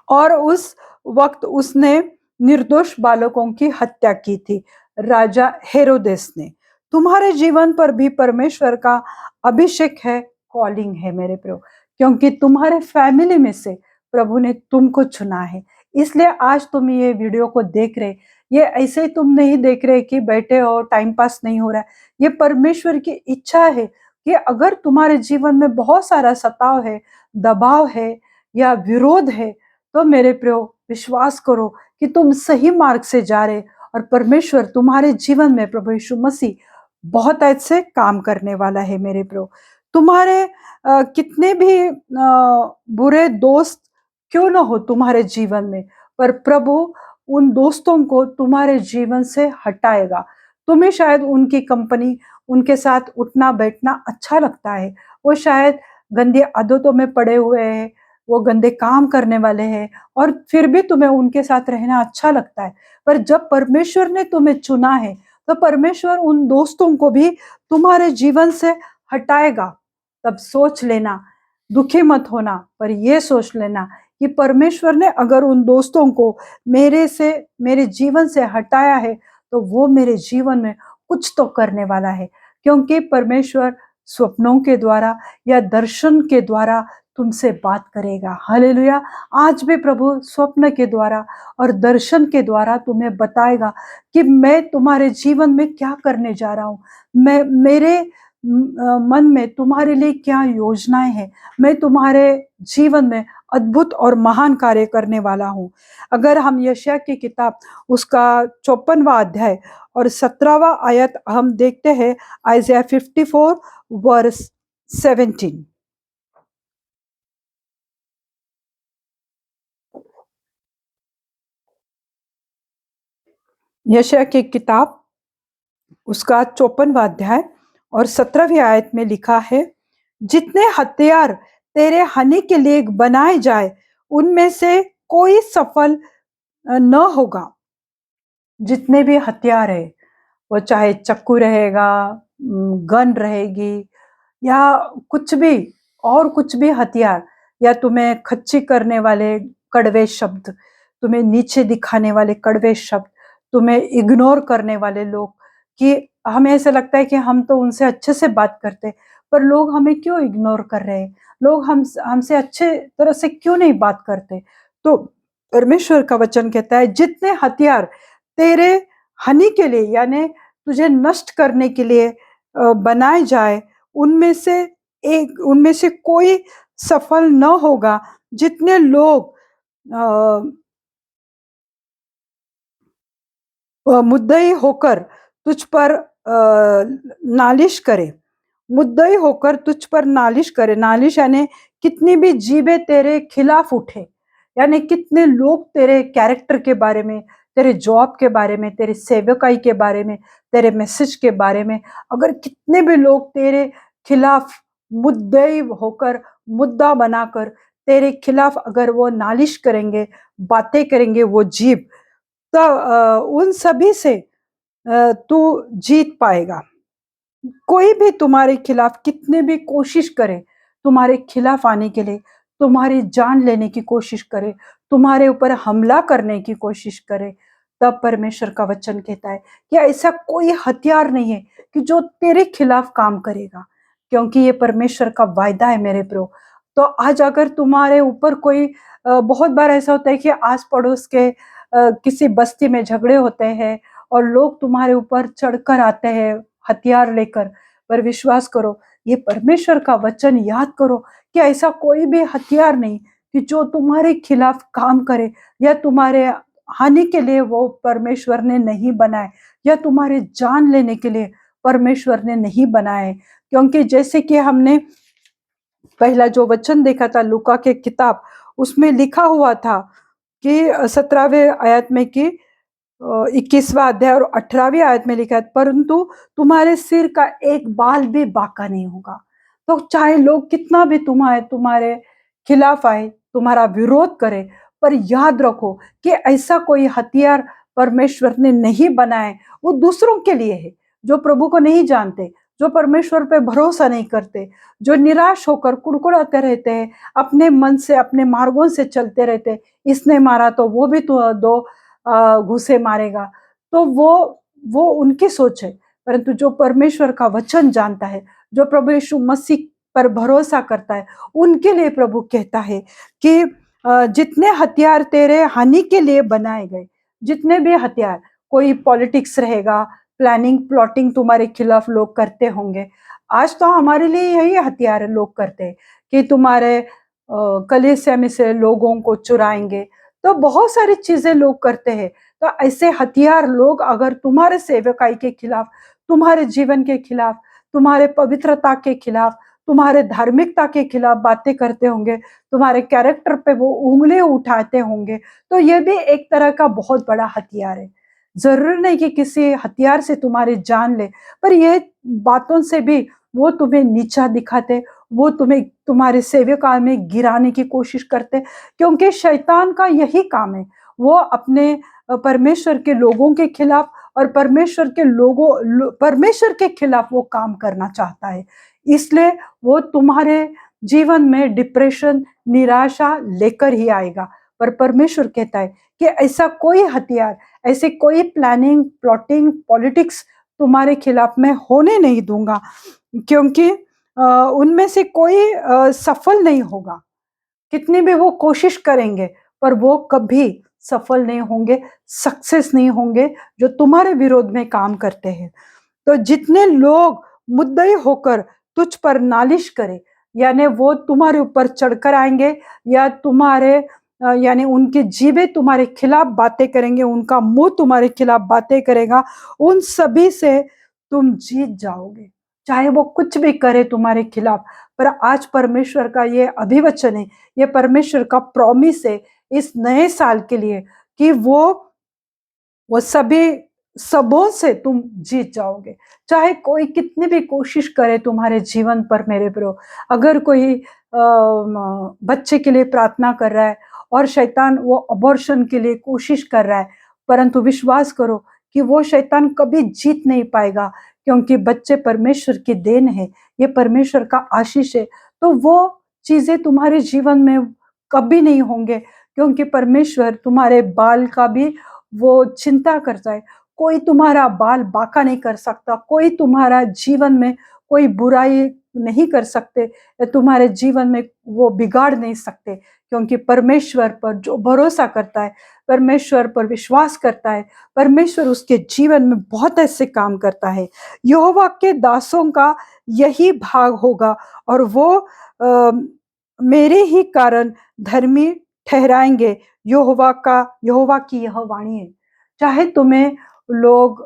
और उस वक्त उसने निर्दोष बालकों की हत्या की थी, राजा हेरोदेस ने। तुम्हारे जीवन पर भी परमेश्वर का अभिषेक है, कॉलिंग है मेरे प्रियो, क्योंकि तुम्हारे फैमिली में से प्रभु ने तुमको चुना है। इसलिए आज तुम ये वीडियो को देख रहे, ये ऐसे ही तुम नहीं देख रहे कि बैठे हो टाइम पास नहीं हो रहा है। ये परमेश्वर की इच्छा है कि अगर तुम्हारे जीवन में बहुत सारा सताव है, दबाव है या विरोध है, तो मेरे प्रियो विश्वास करो कि तुम सही मार्ग से जा रहे, और परमेश्वर तुम्हारे जीवन में प्रभु यीशु मसीह बहुत ऐसे काम करने वाला है मेरे प्रियो। तुम्हारे कितने भी बुरे दोस्त क्यों ना हो तुम्हारे जीवन में, पर प्रभु उन दोस्तों को तुम्हारे जीवन से हटाएगा। तुम्हें शायद उनकी कंपनी, उनके साथ उठना बैठना अच्छा लगता है, वो शायद गंदी आदतों में पड़े हुए हैं, वो गंदे काम करने वाले हैं, और फिर भी तुम्हें उनके साथ रहना अच्छा लगता है। पर जब परमेश्वर ने तुम्हें चुना है, तो परमेश्वर उन दोस्तों को भी तुम्हारे जीवन से हटाएगा। तब सोच लेना, दुखी मत होना, पर यह सोच लेना कि परमेश्वर ने अगर उन दोस्तों को मेरे जीवन से हटाया है, तो वो मेरे जीवन में कुछ तो करने वाला है। क्योंकि परमेश्वर स्वप्नों के द्वारा या दर्शन के द्वारा तुमसे बात करेगा। हालेलुया। आज भी प्रभु स्वप्न के द्वारा और दर्शन के द्वारा तुम्हें बताएगा कि मैं तुम्हारे जीवन में क्या करने जा रहा हूँ, मैं मेरे मन में तुम्हारे लिए क्या योजनाएं हैं, मैं तुम्हारे जीवन में अद्भुत और महान कार्य करने वाला हूँ। अगर हम यशायाह की किताब उसका 54वां अध्याय और 17वां आयत हम देखते हैं, आइज़ाया 54 वर्स 17। यशायाह की किताब उसका 54वां अध्याय और 17वीं आयत में लिखा है, जितने हथियार तेरे हानि के लिए बनाए जाए, उनमें से कोई सफल न होगा। जितने भी हथियार है, वो चाहे चक्कू रहेगा, गन रहेगी, या कुछ भी और कुछ भी हथियार, या तुम्हें खच्ची करने वाले कड़वे शब्द, तुम्हें नीचे दिखाने वाले कड़वे शब्द, तुम्हें इग्नोर करने वाले लोग, कि हमें ऐसा लगता है कि हम तो उनसे अच्छे से बात करते, पर लोग हमें क्यों इग्नोर कर रहे हैं, लोग हमसे अच्छे तरह से क्यों नहीं बात करते। तो परमेश्वर का वचन कहता है, जितने हथियार तेरे हानि के लिए यानी तुझे नष्ट करने के लिए बनाए जाए, उनमें से कोई सफल न होगा। जितने लोग मुद्दई होकर तुझ पर नालिश करे, मुद्दई होकर तुझ पर नालिश करे, नालिश यानी कितनी भी जीबे तेरे खिलाफ उठे, यानी कितने लोग तेरे कैरेक्टर के बारे में, तेरे जॉब के बारे में, तेरे सेवकाई के बारे में, तेरे मैसेज के बारे में, अगर कितने भी लोग तेरे खिलाफ मुद्दई होकर, मुद्दा बनाकर तेरे खिलाफ अगर वो नालिश करेंगे, बातें करेंगे, वो जीभ, तो उन सभी से तू जीत पाएगा। कोई भी तुम्हारे खिलाफ कितने भी कोशिश करे तुम्हारे खिलाफ आने के लिए, तुम्हारी जान लेने की कोशिश करे, तुम्हारे ऊपर हमला करने की कोशिश करे, तब परमेश्वर का वचन कहता है कि ऐसा कोई हथियार नहीं है कि जो तेरे खिलाफ काम करेगा, क्योंकि ये परमेश्वर का वायदा है मेरे प्रो। तो आज अगर तुम्हारे ऊपर कोई बहुत बार ऐसा होता है कि आस पड़ोस के किसी बस्ती में झगड़े होते हैं और लोग तुम्हारे ऊपर चढ़कर आते हैं हथियार लेकर, पर विश्वास करो, ये परमेश्वर का वचन याद करो कि ऐसा कोई भी हथियार नहीं कि जो तुम्हारे खिलाफ काम करे, या तुम्हारे हानि के लिए वो परमेश्वर ने नहीं बनाए, या तुम्हारे जान लेने के लिए परमेश्वर ने नहीं बनाए। क्योंकि जैसे कि हमने पहला जो वचन देखा था लूका के किताब, उसमें लिखा हुआ था कि 17वें आयत में कि 21वां अध्याय और 18वीं आयत में लिखा है, परंतु तुम्हारे सिर का एक बाल भी बाका नहीं होगा। तो चाहे लोग कितना भी तुम्हारे खिलाफ आए, तुम्हारा विरोध करे, पर याद रखो कि ऐसा कोई हथियार परमेश्वर ने नहीं बनाए वो दूसरों के लिए है, जो प्रभु को नहीं जानते, जो परमेश्वर पे भरोसा नहीं करते, जो निराश होकर कुड़कुड़ाते रहते हैं, अपने मन से अपने मार्गों से चलते रहते हैं, इसने मारा तो वो भी तो दो घूसे मारेगा। तो वो उनकी सोच है। परंतु जो परमेश्वर का वचन जानता है, जो प्रभु यीशु मसीह पर भरोसा करता है, उनके लिए प्रभु कहता है कि जितने हथियार तेरे हानि के लिए बनाए गए, जितने भी हथियार, कोई पॉलिटिक्स रहेगा, प्लानिंग प्लॉटिंग तुम्हारे खिलाफ लोग करते होंगे। आज तो हमारे लिए यही हथियार लोग करते हैं कि तुम्हारे कलीसिया में से लोगों को चुराएंगे। तो बहुत सारी चीजें लोग करते हैं। तो ऐसे हथियार लोग अगर तुम्हारे सेवकाई के खिलाफ, तुम्हारे जीवन के खिलाफ, तुम्हारे पवित्रता के खिलाफ, तुम्हारे धार्मिकता के खिलाफ बातें करते होंगे, तुम्हारे कैरेक्टर पे वो उंगली उठाते होंगे, तो ये भी एक तरह का बहुत बड़ा हथियार है। जरूर नहीं कि किसी हथियार से तुम्हारी जान ले, पर ये बातों से भी वो तुम्हें नीचा दिखाते, वो तुम्हें तुम्हारे सेवकाई में गिराने की कोशिश करते, क्योंकि शैतान का यही काम है। वो अपने परमेश्वर के लोगों के खिलाफ और परमेश्वर के खिलाफ वो काम करना चाहता है। इसलिए वो तुम्हारे जीवन में डिप्रेशन, निराशा लेकर ही आएगा। पर परमेश्वर कहता है कि ऐसा कोई हथियार, ऐसे कोई प्लानिंग प्लॉटिंग पॉलिटिक्स तुम्हारे खिलाफ मैं होने नहीं दूंगा, क्योंकि उनमें से कोई सफल नहीं होगा। कितनी भी वो कोशिश करेंगे, पर वो कभी सफल नहीं होंगे, सक्सेस नहीं होंगे, जो तुम्हारे विरोध में काम करते हैं। तो जितने लोग मुद्दई होकर तुझ पर नालिश करें, यानी वो तुम्हारे ऊपर चढ़कर आएंगे, या तुम्हारे यानी उनकी जीभें तुम्हारे खिलाफ बातें करेंगे, उनका मुंह तुम्हारे खिलाफ बातें करेगा, उन सभी से तुम जीत जाओगे, चाहे वो कुछ भी करे तुम्हारे खिलाफ। पर आज परमेश्वर का ये अभिवचन है, ये परमेश्वर का प्रॉमिस है इस नए साल के लिए, कि वो सभी सबों से तुम जीत जाओगे। चाहे कोई कितनी भी कोशिश करे तुम्हारे जीवन पर मेरे प्रियो, अगर कोई बच्चे के लिए प्रार्थना कर रहा है और शैतान वो अबॉर्शन के लिए कोशिश कर रहा है, परंतु विश्वास करो कि वो शैतान कभी जीत नहीं पाएगा, क्योंकि बच्चे परमेश्वर की देन है, ये परमेश्वर का आशीष है। तो वो चीजें तुम्हारे जीवन में कभी नहीं होंगे, क्योंकि परमेश्वर तुम्हारे बाल का भी वो चिंता करता है। कोई तुम्हारा बाल बांका नहीं कर सकता, कोई तुम्हारा जीवन में कोई बुराई नहीं कर सकते, तुम्हारे जीवन में वो बिगाड़ नहीं सकते, क्योंकि परमेश्वर पर जो भरोसा करता है, परमेश्वर पर विश्वास करता है, परमेश्वर उसके जीवन में बहुत ऐसे काम करता है। यहोवा के दासों का यही भाग होगा, और वो मेरे ही कारण धर्मी ठहराएंगे। यहोवा की यह वाणी है। चाहे तुम्हें लोग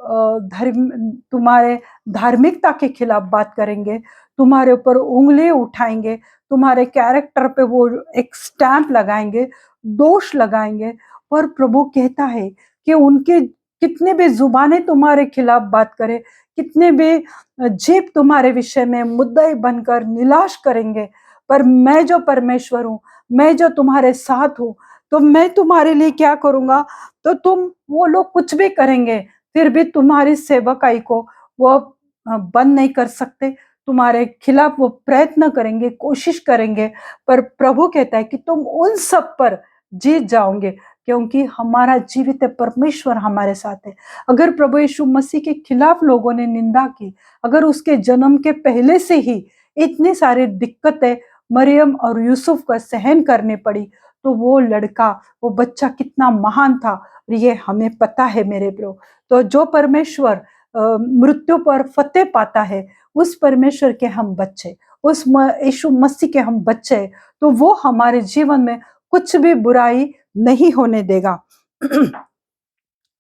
तुम्हारे धार्मिकता के खिलाफ बात करेंगे, तुम्हारे ऊपर उंगली उठाएंगे, तुम्हारे कैरेक्टर पे वो एक स्टैंप लगाएंगे, दोष लगाएंगे, पर प्रभु कहता है कि उनके कितने भी जुबानें तुम्हारे खिलाफ बात करे, कितने भी जीभ तुम्हारे विषय में मुद्दई बनकर निलाश करेंगे, पर मैं जो परमेश्वर हूँ, मैं जो तुम्हारे साथ हूँ, तो मैं तुम्हारे लिए क्या करूंगा। तो वो लोग कुछ भी करेंगे, फिर भी तुम्हारी सेवकाई को वो बंद नहीं कर सकते, तुम्हारे खिलाफ वो प्रयत्न करेंगे, कोशिश करेंगे, पर प्रभु कहता है कि तुम उन सब पर जीत जाओगे, क्योंकि हमारा जीवित परमेश्वर हमारे साथ है। अगर प्रभु यीशु मसीह के खिलाफ लोगों ने निंदा की, अगर उसके जन्म के पहले से ही इतनी सारी दिक्कतें मरियम और यूसुफ को सहन करने पड़ी, तो वो लड़का, वो बच्चा कितना महान था, ये हमें पता है मेरे प्रियो। तो जो परमेश्वर मृत्यु पर फतेह पाता है, उस परमेश्वर के हम बच्चे, उस यीशु मसीह के हम बच्चे, तो वो हमारे जीवन में कुछ भी बुराई नहीं होने देगा।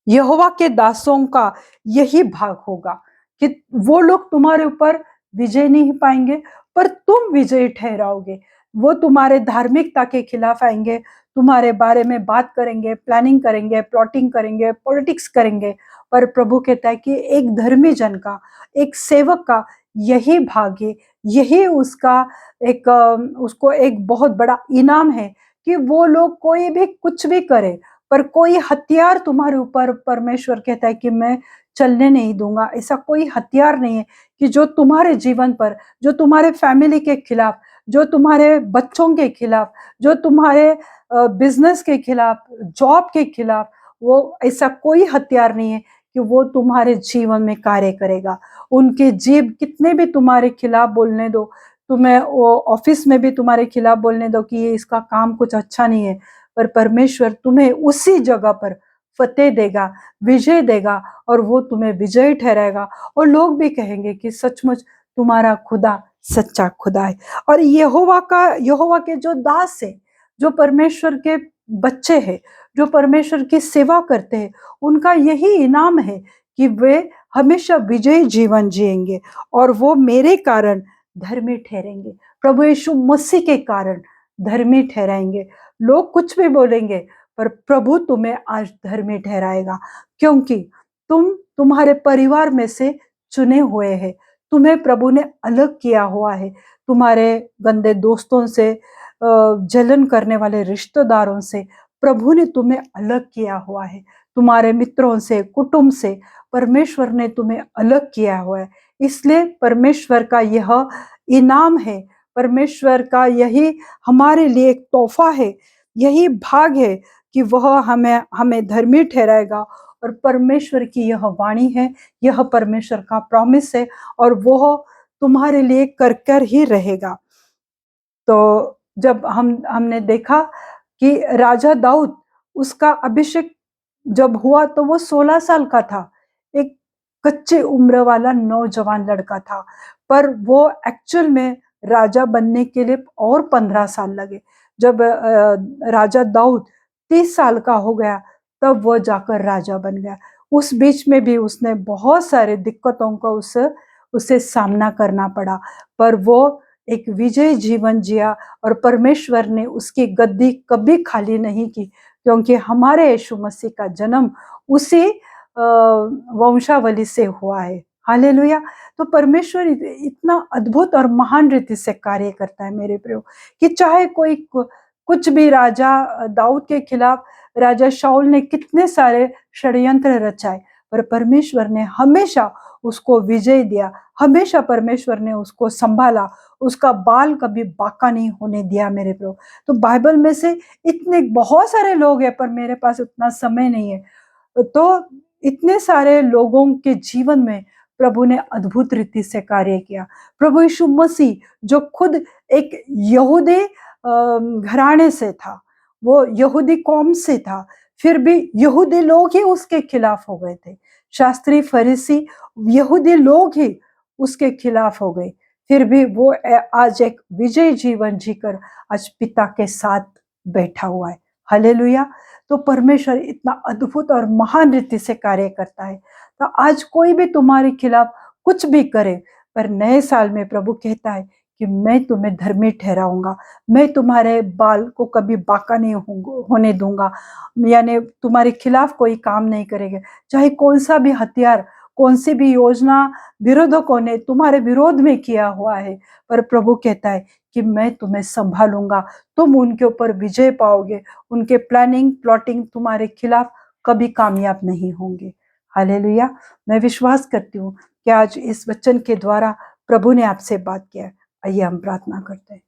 यहोवा के दासों का यही भाग होगा कि वो लोग तुम्हारे ऊपर विजय नहीं पाएंगे, पर तुम विजयी ठहराओगे। वो तुम्हारे धार्मिकता के खिलाफ आएंगे, तुम्हारे बारे में बात करेंगे, प्लानिंग करेंगे, प्लॉटिंग करेंगे, पॉलिटिक्स करेंगे, पर प्रभु कहता है कि एक धर्मी जन का, एक सेवक का यही भाग है, यही उसका उसको एक बहुत बड़ा इनाम है कि वो लोग कोई भी कुछ भी करे, पर कोई हथियार तुम्हारे ऊपर परमेश्वर कहता है कि मैं चलने नहीं दूंगा। ऐसा कोई हथियार नहीं है कि जो तुम्हारे जीवन पर, जो तुम्हारे फैमिली के खिलाफ, जो तुम्हारे बच्चों के खिलाफ, जो तुम्हारे बिजनेस के खिलाफ, जॉब के खिलाफ, वो ऐसा कोई हथियार नहीं है कि वो तुम्हारे जीवन में कार्य करेगा। उनके जीव कितने भी तुम्हारे खिलाफ बोलने दो, तुम्हें वो ऑफिस में भी तुम्हारे खिलाफ बोलने दो कि ये इसका काम कुछ अच्छा नहीं है, पर परमेश्वर तुम्हें उसी जगह पर फतेह देगा, विजय देगा, और वो तुम्हें विजय ठहराएगा। और लोग भी कहेंगे कि सचमुच तुम्हारा खुदा सच्चा खुदा है। और यहोवा के जो दास है, जो परमेश्वर के बच्चे हैं, जो परमेश्वर की सेवा करते हैं, उनका यही इनाम है कि वे हमेशा विजयी जीवन जिएंगे और वो मेरे कारण धर्मी ठहरेंगे, प्रभु यीशु मसीह के कारण धर्मी ठहराएंगे। लोग कुछ भी बोलेंगे, पर प्रभु तुम्हें आज धर्मी ठहराएगा, क्योंकि तुम्हारे परिवार में से चुने हुए हैं। तुम्हें प्रभु ने अलग किया हुआ है, तुम्हारे गंदे दोस्तों से, जलन करने वाले रिश्तेदारों से प्रभु ने तुम्हें अलग किया हुआ है, तुम्हारे मित्रों से, कुटुंब से परमेश्वर ने तुम्हें अलग किया हुआ है। इसलिए परमेश्वर का यह इनाम है, परमेश्वर का यही हमारे लिए एक तोहफा है, यही भाग है कि वह हमें धर्मी ठहराएगा। और परमेश्वर की यह वाणी है, यह परमेश्वर का प्रॉमिस है, और वह तुम्हारे लिए कर कर ही रहेगा। तो जब हमने देखा कि राजा दाऊद, उसका अभिषेक जब हुआ तो वो 16 साल का था, एक कच्चे उम्र वाला नौजवान लड़का था, पर वो एक्चुअल में राजा बनने के लिए और 15 साल लगे। जब राजा दाऊद 30 साल का हो गया, तब वो जाकर राजा बन गया। उस बीच में भी उसने बहुत सारे दिक्कतों का उसे सामना करना पड़ा, पर वो एक विजय जीवन जिया, और परमेश्वर ने उसकी गद्दी कभी खाली नहीं की, क्योंकि हमारे यीशु मसीह का जन्म उसी वंशावली से हुआ है। हालेलुया। तो परमेश्वर इतना अद्भुत और महान रीति से कार्य करता है मेरे प्रियो, कि चाहे कोई कुछ भी, राजा दाऊद के खिलाफ राजा शाऊल ने कितने सारे षड्यंत्र रचाए, पर परमेश्वर ने हमेशा उसको विजय दिया, हमेशा परमेश्वर ने उसको संभाला, उसका बाल कभी बांका नहीं होने दिया मेरे प्रभु। तो बाइबल में से इतने बहुत सारे लोग हैं, पर मेरे पास उतना समय नहीं है। तो इतने सारे लोगों के जीवन में प्रभु ने अद्भुत रीति से कार्य किया। प्रभु यीशु मसीह जो खुद एक यहूदी घराने से था, वो यहूदी कौम से था, फिर भी यहूदी लोग ही उसके खिलाफ हो गए थे। शास्त्री फरीसी यहूदी लोग ही उसके खिलाफ हो गए, फिर भी वो आज एक विजय जीवन जीकर आज पिता के साथ बैठा हुआ है। हालेलुया। तो परमेश्वर इतना अद्भुत और महान रीति से कार्य करता है। तो आज कोई भी तुम्हारे खिलाफ कुछ भी करे, पर नए साल में प्रभु कहता है कि मैं तुम्हें धर्मी ठहराऊंगा, मैं तुम्हारे बाल को कभी बांका नहीं होने दूंगा, यानी तुम्हारे खिलाफ कोई काम नहीं करेगा। चाहे कौन सा भी हथियार, कौन सी भी योजना विरोधकों ने तुम्हारे विरोध में किया हुआ है, पर प्रभु कहता है कि मैं तुम्हें संभालूंगा, तुम उनके ऊपर विजय पाओगे, उनके प्लानिंग प्लॉटिंग तुम्हारे खिलाफ कभी कामयाब नहीं होंगे। हालेलुया। मैं विश्वास करती हूँ कि आज इस वचन के द्वारा प्रभु ने आपसे बात किया है। आइए हम प्रार्थना करते हैं।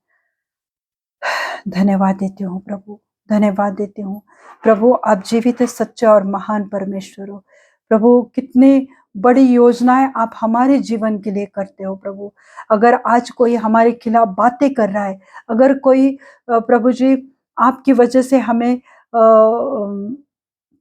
धन्यवाद देती हूँ प्रभु, धन्यवाद देती हूँ प्रभु, आप जीवित सच्चे और महान परमेश्वर हो प्रभु। कितनी बड़ी योजनाएं आप हमारे जीवन के लिए करते हो प्रभु। अगर आज कोई हमारे खिलाफ बातें कर रहा है, अगर कोई प्रभु जी आपकी वजह से हमें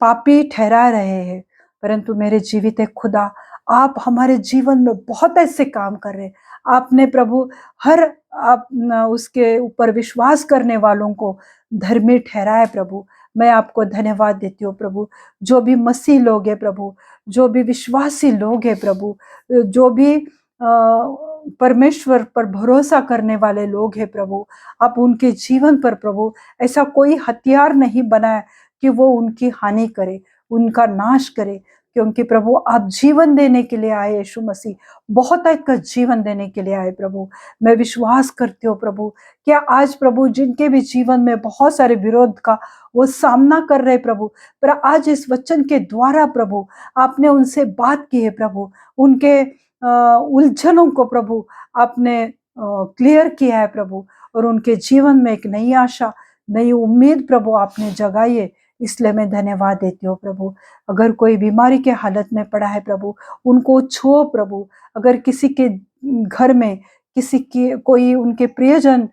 पापी ठहरा रहे हैं, परंतु मेरे जीवित खुदा, आप हमारे जीवन में बहुत ऐसे काम कर रहे हैं। आपने प्रभु हर आप उसके ऊपर विश्वास करने वालों को धर्मी ठहराए प्रभु। मैं आपको धन्यवाद देती हूँ प्रभु। जो भी मसीह लोग हैं प्रभु, जो भी विश्वासी लोग हैं प्रभु, जो भी परमेश्वर पर भरोसा करने वाले लोग हैं प्रभु, आप उनके जीवन पर प्रभु ऐसा कोई हथियार नहीं बनाए कि वो उनकी हानि करे, उनका नाश करे। क्योंकि प्रभु आप जीवन देने के लिए आए यीशु मसीह, बहुत का जीवन देने के लिए आए प्रभु। मैं विश्वास करती हूँ प्रभु, क्या आज प्रभु जिनके भी जीवन में बहुत सारे विरोध का वो सामना कर रहे प्रभु, पर आज इस वचन के द्वारा प्रभु आपने उनसे बात की है प्रभु, उनके उलझनों को प्रभु आपने क्लियर किया है प्रभु, और उनके जीवन में एक नई आशा, नई उम्मीद प्रभु आपने जगाई है, इसलिए मैं धन्यवाद देती हूँ प्रभु। अगर कोई बीमारी के हालत में पड़ा है प्रभु, उनको छुओ प्रभु। अगर किसी के घर में किसी की कोई उनके प्रियजन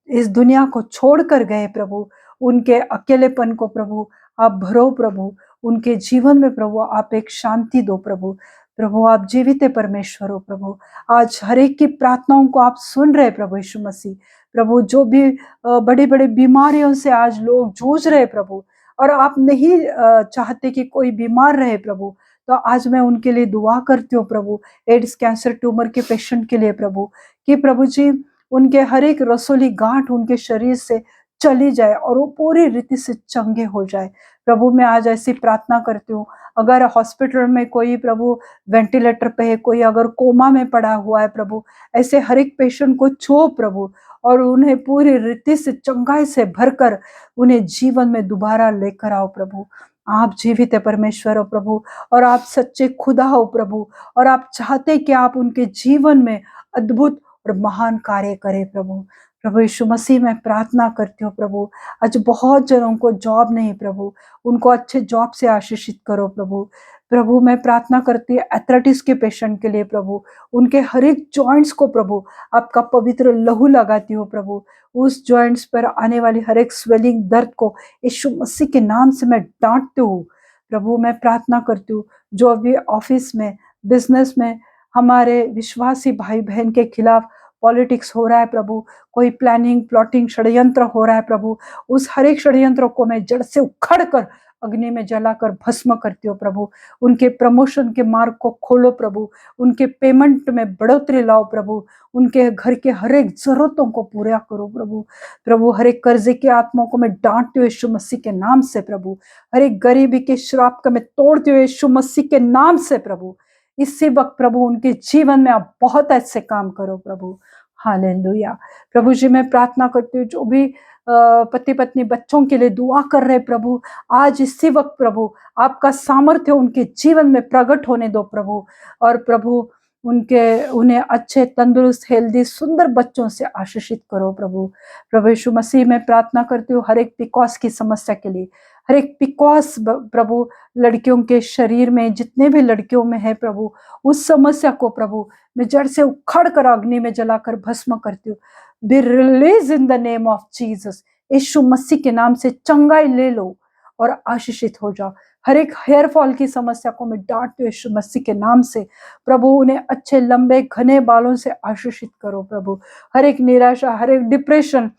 इस दुनिया को छोड़कर गए प्रभु, उनके अकेलेपन को प्रभु आप भरो प्रभु, उनके जीवन में प्रभु आप एक शांति दो प्रभु। प्रभु आप जीवित परमेश्वर हो प्रभु, आज हर एक की प्रार्थनाओं को आप सुन रहे प्रभु यीशु मसीह। प्रभु जो भी बड़ी बड़ी बीमारियों से आज लोग जूझ रहे प्रभु, और आप नहीं चाहते कि कोई बीमार रहे प्रभु, तो आज मैं उनके लिए दुआ करती हूँ प्रभु, एड्स कैंसर ट्यूमर के पेशेंट के लिए प्रभु, कि प्रभु जी उनके हर एक रसोली गांठ उनके शरीर से चली जाए और वो पूरी रीति से चंगे हो जाए प्रभु। मैं आज ऐसी प्रार्थना करती हूँ, अगर हॉस्पिटल में कोई प्रभु वेंटिलेटर पे है, कोई अगर कोमा में पड़ा हुआ है प्रभु, ऐसे हर एक पेशेंट को छुओ प्रभु, और उन्हें पूरी रीति से चंगाई से भरकर उन्हें जीवन में दोबारा लेकर आओ प्रभु। आप जीवित है परमेश्वर हो प्रभु, और आप सच्चे खुदा हो प्रभु, और आप चाहते कि आप उनके जीवन में अद्भुत और महान कार्य करें प्रभु। प्रभु यीशु मसीह मैं प्रार्थना करती हूँ प्रभु, आज बहुत जनों को जॉब नहीं प्रभु, उनको अच्छे जॉब से आशीषित करो प्रभु। प्रभु मैं प्रार्थना करती हूँ एथलेटिक्स के पेशेंट के लिए प्रभु, उनके हर एक जॉइंट्स को प्रभु आपका पवित्र लहू लगाती हूँ प्रभु, उस जॉइंट्स पर आने वाली हर एक स्वेलिंग दर्द को यीशु मसीह के नाम से मैं डांटती हूँ प्रभु। मैं प्रार्थना करती हूँ जो अभी ऑफिस में, बिजनेस में हमारे विश्वासी भाई बहन के खिलाफ पॉलिटिक्स हो रहा है प्रभु, कोई प्लानिंग प्लॉटिंग षड्यंत्र हो रहा है प्रभु, उस हर एक षड्यंत्र को मैं जड़ से उखड़ कर अग्नि में जलाकर भस्म करती हूँ प्रभु। उनके प्रमोशन के मार्ग को खोलो प्रभु, उनके पेमेंट में बढ़ोतरी लाओ प्रभु, उनके घर के हर एक जरूरतों को पूरा करो प्रभु। प्रभु हर एक कर्जे की आत्माओं को मैं डांटती हूँ यीशु मसीह के नाम से प्रभु, हर एक गरीबी के श्राप को मैं तोड़ती हूँ यीशु मसीह के नाम से प्रभु। इसी वक्त प्रभु उनके जीवन में आप बहुत ऐसे काम करो प्रभु। हालेलुया। प्रभु जी मैं प्रार्थना करती हूँ जो भी पति पत्नी बच्चों के लिए दुआ कर रहे प्रभु, आज इसी वक्त प्रभु आपका सामर्थ्य उनके जीवन में प्रकट होने दो प्रभु, और प्रभु उन्हें अच्छे तंदुरुस्त हेल्दी सुंदर बच्चों से आशीषित करो प्रभु। प्रभु यीशु मसीह मैं प्रार्थना करती हूँ हर एक पिकॉस की समस्या के लिए, हर एक पिकॉस प्रभु लड़कियों के शरीर में जितने भी लड़कियों में है प्रभु, उस समस्या को प्रभु मैं जड़ से उखड़ कर अग्नि में जलाकर भस्म करती हूँ। Be release in the name of Jesus, यीशु मसीह के नाम से चंगाई ले लो और आशीषित हो जाओ। हर एक हेयर फॉल की समस्या को मैं डांटती हूँ यीशु मसीह के नाम से प्रभु, उन्हें अच्छे लंबे घने बालों से आशीषित करो प्रभु। हर एक निराशा, हर एक डिप्रेशन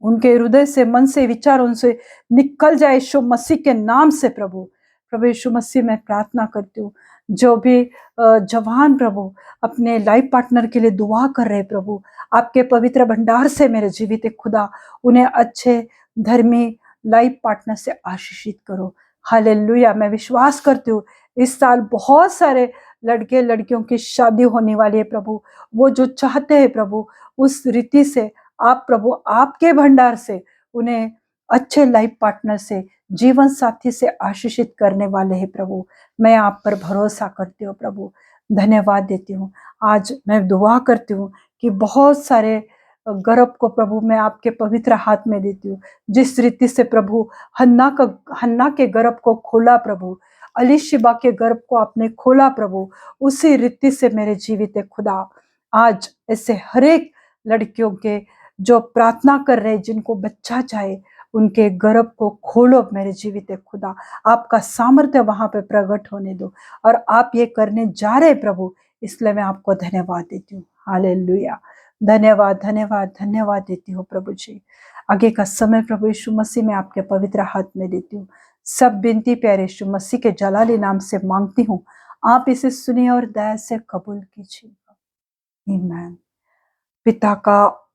उनके हृदय से, मन से, विचारों से निकल जाए यीशु मसीह के नाम से प्रभु। प्रभु यीशु मसीह मैं प्रार्थना करती हूँ जो भी जवान प्रभु अपने लाइफ पार्टनर के लिए दुआ कर रहे प्रभु, आपके पवित्र भंडार से मेरे जीवित खुदा उन्हें अच्छे धर्मी लाइफ पार्टनर से आशीषित करो। हालेलुया। मैं विश्वास करती हूँ इस साल बहुत सारे लड़के लड़कियों की शादी होने वाली है प्रभु, वो जो चाहते हैं प्रभु उस रीति से आप प्रभु आपके भंडार से उन्हें अच्छे लाइफ पार्टनर से, जीवन साथी से आशीषित करने वाले हैं प्रभु। मैं आप पर भरोसा करती हूँ प्रभु, धन्यवाद देती हूँ। आज मैं दुआ करती हूँ कि बहुत सारे गर्भ को प्रभु मैं आपके पवित्र हाथ में देती हूँ। जिस रीति से प्रभु हन्ना के गर्भ को खोला प्रभु, अलीशिबा के गर्भ को आपने खोला प्रभु, उसी रीति से मेरे जीवित खुदा आज ऐसे हर एक लड़कियों के जो प्रार्थना कर रहे जिनको बच्चा चाहे, उनके गर्भ को खोलो मेरे जीवित खुदा, आपका सामर्थ्य वहां पे प्रकट होने दो, और आप ये करने जा रहे प्रभु, इसलिए मैं आपको धन्यवाद देती हूँ। हालेलुया। धन्यवाद धन्यवाद धन्यवाद देती हूँ प्रभु जी। आगे का समय प्रभु यीशु मसीह में आपके पवित्र हाथ में देती हूँ। सब विनती प्यारे यीशु मसीह के जलाली नाम से मांगती हूँ, आप इसे सुनिए और दया से कबूल कीजिएगा। आमीन। पिता का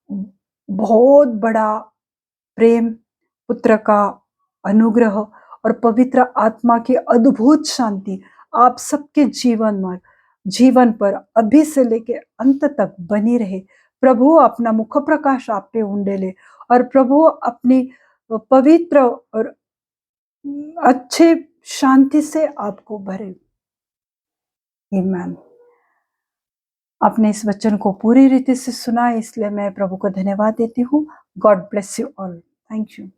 बहुत बड़ा प्रेम, पुत्र का अनुग्रह और पवित्र आत्मा की अद्भुत शांति आप सबके जीवन पर अभी से लेके अंत तक बनी रहे। प्रभु अपना मुख प्रकाश आप पे उंडेले और प्रभु अपनी पवित्र और अच्छे शांति से आपको भरे। आमीन। आपने इस वचन को पूरी रीति से सुना, इसलिए मैं प्रभु को धन्यवाद देती हूँ। God bless you all. Thank you.